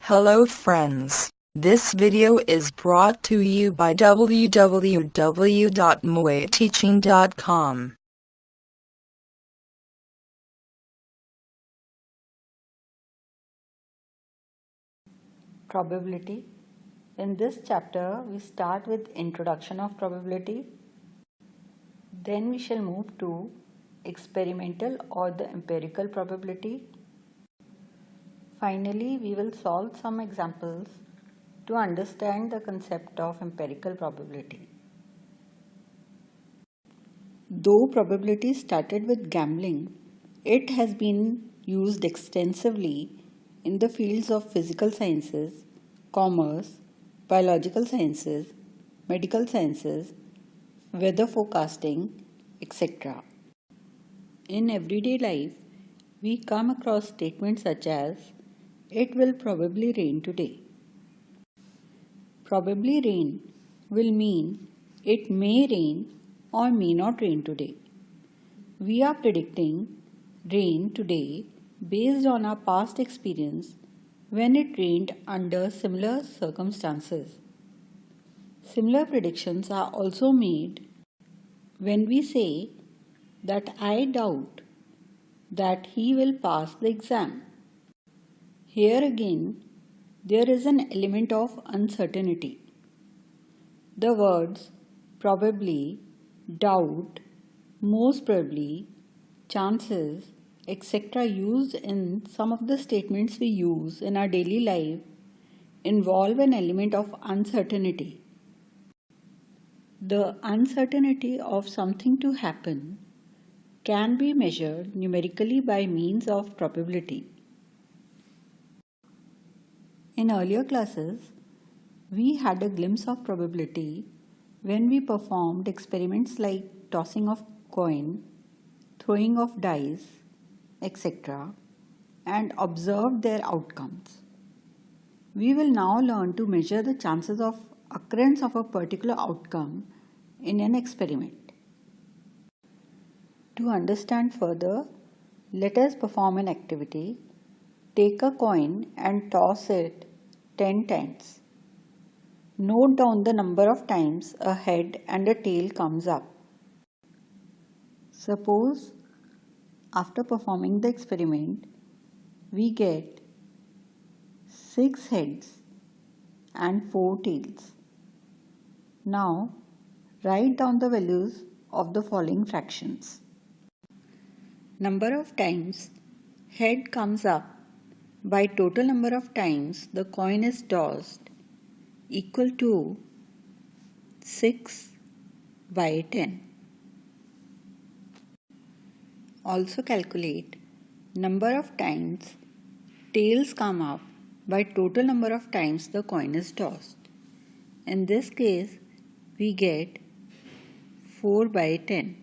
Hello friends, this video is brought to you by www.muayteaching.com. Probability. In this chapter, we start with introduction of probability. Then we shall move to experimental or the empirical probability. Finally, we will solve some examples to understand the concept of empirical probability. Though probability started with gambling, it has been used extensively in the fields of physical sciences, commerce, biological sciences, medical sciences, weather forecasting, etc. In everyday life, we come across statements such as, "It will probably rain today." Probably rain will mean it may rain or may not rain today. We are predicting rain today based on our past experience when it rained under similar circumstances. Similar predictions are also made when we say that I doubt that he will pass the exam. Here again, there is an element of uncertainty. The words probably, doubt, most probably, chances, etc. used in some of the statements we use in our daily life involve an element of uncertainty. The uncertainty of something to happen can be measured numerically by means of probability. In earlier classes, we had a glimpse of probability when we performed experiments like tossing of coin, throwing of dice, etc., and observed their outcomes. We will now learn to measure the chances of occurrence of a particular outcome in an experiment. To understand further, let us perform an activity. Take a coin and toss it 10 times. Note down the number of times a head and a tail comes up. Suppose after performing the experiment, we get 6 heads and 4 tails. Now, write down the values of the following fractions. Number of times head comes up by total number of times the coin is tossed equal to 6 by 10. Also calculate number of times tails come up by total number of times the coin is tossed. In this case, we get 4 by 10.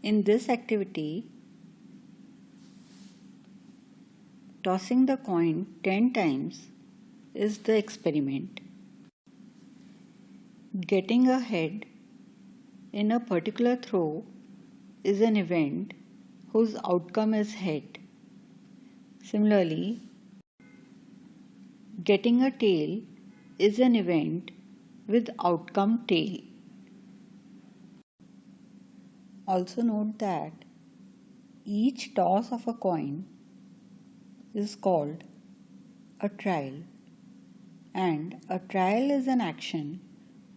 In this activity, tossing the coin 10 times is the experiment. Getting a head in a particular throw is an event whose outcome is head. Similarly, getting a tail is an event with outcome tail. Also note that each toss of a coin is called a trial, and a trial is an action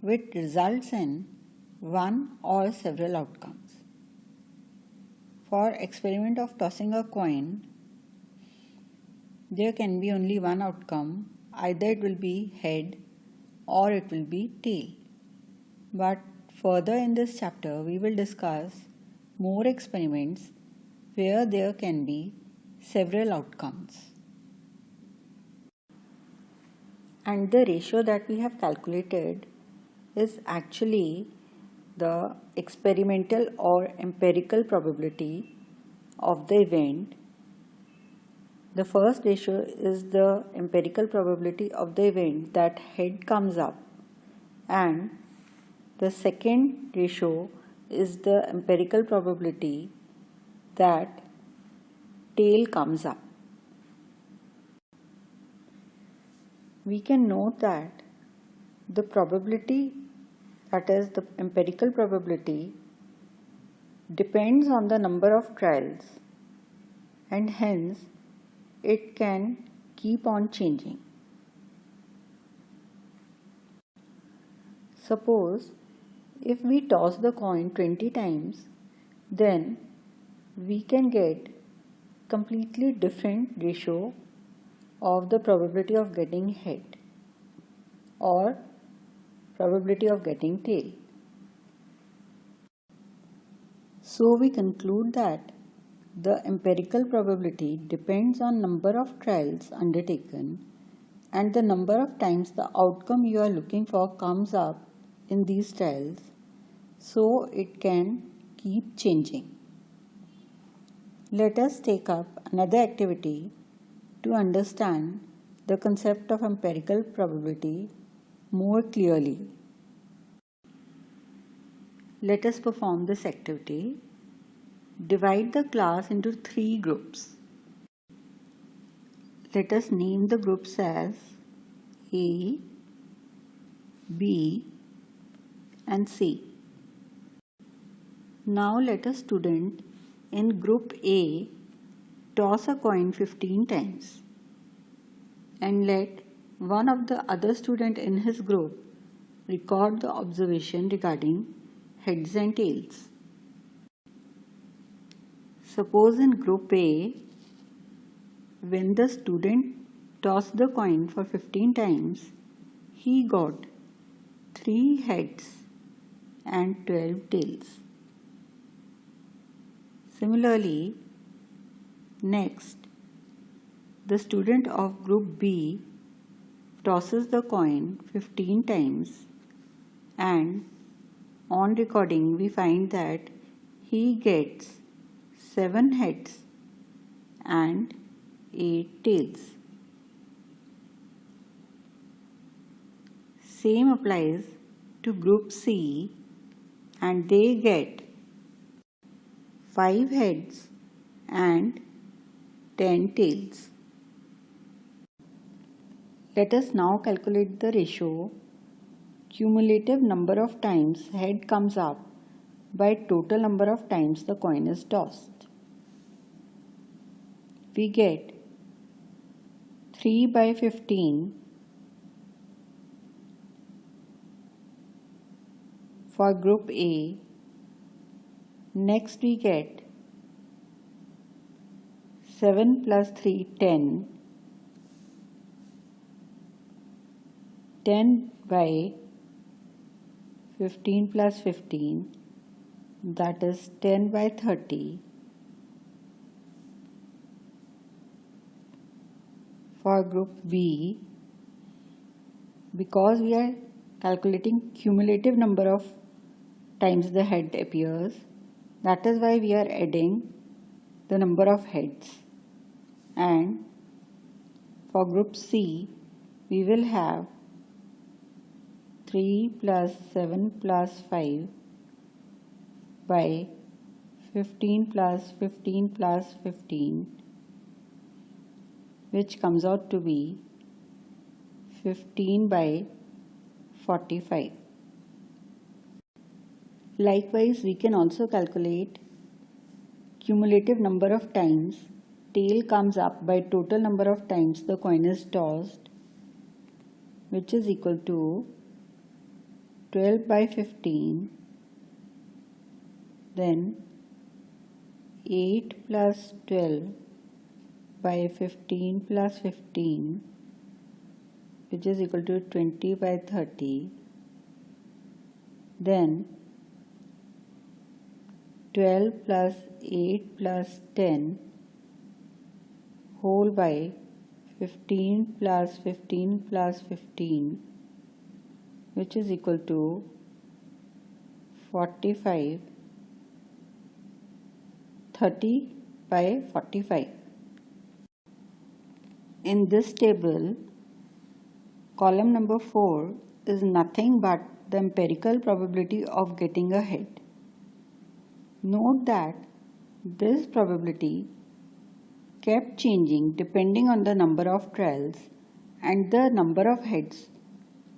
which results in one or several outcomes. For experiment of tossing a coin, there can be only one outcome, either it will be head or it will be tail. But further in this chapter, we will discuss more experiments where there can be several outcomes. And the ratio that we have calculated is actually the experimental or empirical probability of the event. The first ratio is the empirical probability of the event that head comes up, and the second ratio is the empirical probability that tail comes up. we can note that the probability, that is the empirical probability, depends on the number of trials and hence it can keep on changing. Suppose if we toss the coin 20 times, then we can get completely different ratio of the probability of getting head or probability of getting tail. So we conclude that the empirical probability depends on number of trials undertaken and the number of times the outcome you are looking for comes up in these trials, so it can keep changing. Let us take up another activity to understand the concept of empirical probability more clearly. Let us perform this activity. Divide the class into 3 groups. Let us name the groups as A, B, and C. Now let a student in group A toss a coin 15 times and let one of the other student in his group record the observation regarding heads and tails. Suppose in group A, when the student tossed the coin for 15 times, he got 3 heads and 12 tails. Similarly, next, the student of group B tosses the coin 15 times and on recording we find that he gets 7 heads and 8 tails. Same applies to group C and they get 5 heads and 10 tails. Let us now calculate the ratio cumulative number of times head comes up by total number of times the coin is tossed. We get 3 by 15 for group A. Next we get 7 plus 3, 10. 10 by 15 plus 15, that is 10 by 30. For group B, because we are calculating cumulative number of times the head appears, that is why we are adding the number of heads. And for group C, we will have 3 plus 7 plus 5 by 15 plus 15 plus 15, which comes out to be 15 by 45. Likewise, we can also calculate cumulative number of times tail comes up by total number of times the coin is tossed, which is equal to 12 by 15, then 8 plus 12 by 15 plus 15, which is equal to 20 by 30, then 12 plus 8 plus 10 whole by 15 plus 15 plus 15, which is equal to 45, 30 by 45. In this table, column number 4 is nothing but the empirical probability of getting a head. Note that this probability kept changing depending on the number of trials and the number of heads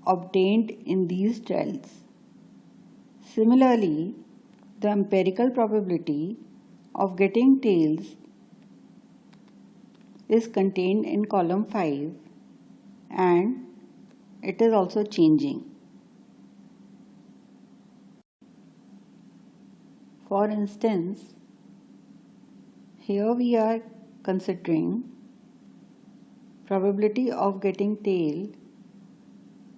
obtained in these trials. Similarly, the empirical probability of getting tails is contained in column 5 and it is also changing. For instance, here we are considering probability of getting tail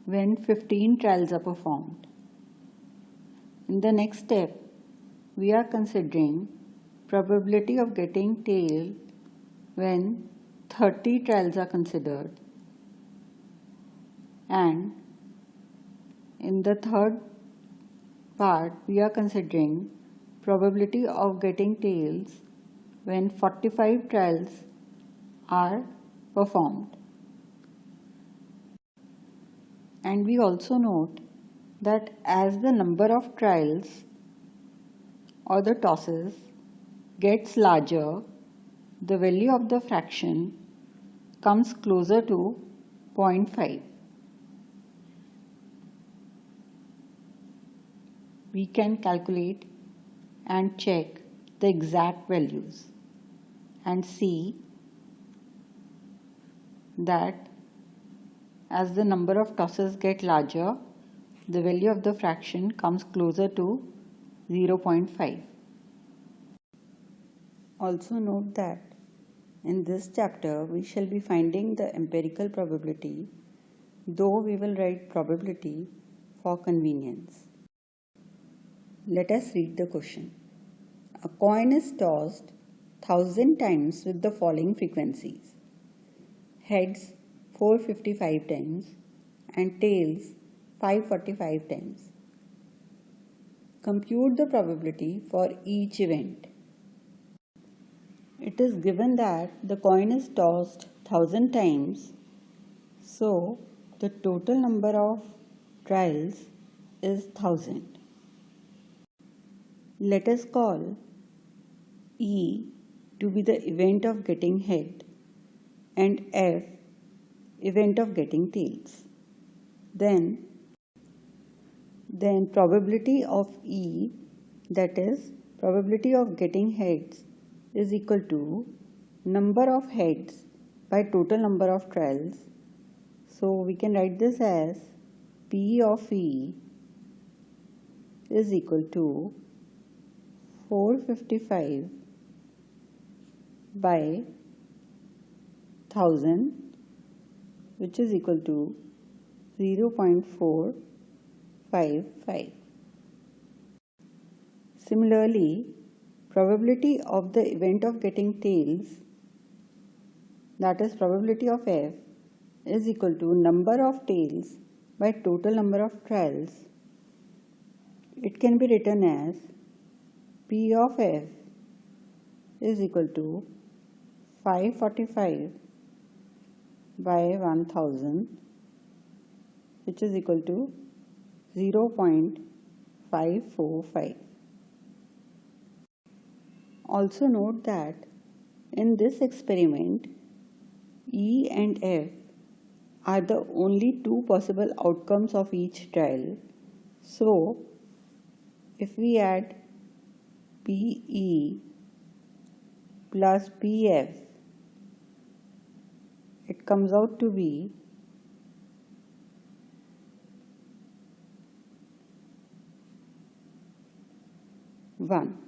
when 15 trials are performed. In the next step, we are considering probability of getting tail when 30 trials are considered, and in the third part we are considering probability of getting tails when 45 trials are performed. And we also note that as the number of trials or the tosses gets larger, the value of the fraction comes closer to 0.5. We can calculate and check the exact values and see that as the number of tosses get larger, the value of the fraction comes closer to 0.5. Also note that in this chapter we shall be finding the empirical probability, though we will write probability for convenience. Let us read the question. A coin is tossed 1000 times with the following frequencies: heads 455 times and tails 545 times. Compute the probability for each event. It is given that the coin is tossed 1000 times, so the total number of trials is 1000. Let us call E to be the event of getting head and F event of getting tails. Then probability of E, that is probability of getting heads, is equal to number of heads by total number of trials. So we can write this as P of E is equal to 455 by 1000, which is equal to 0.455. Similarly, probability of the event of getting tails, that is probability of F, is equal to number of tails by total number of trials. It can be written as P of F is equal to 545 by 1000, which is equal to 0.545. Also note that in this experiment, E and F are the only two possible outcomes of each trial. So, if we add PE plus PF, it comes out to be 1.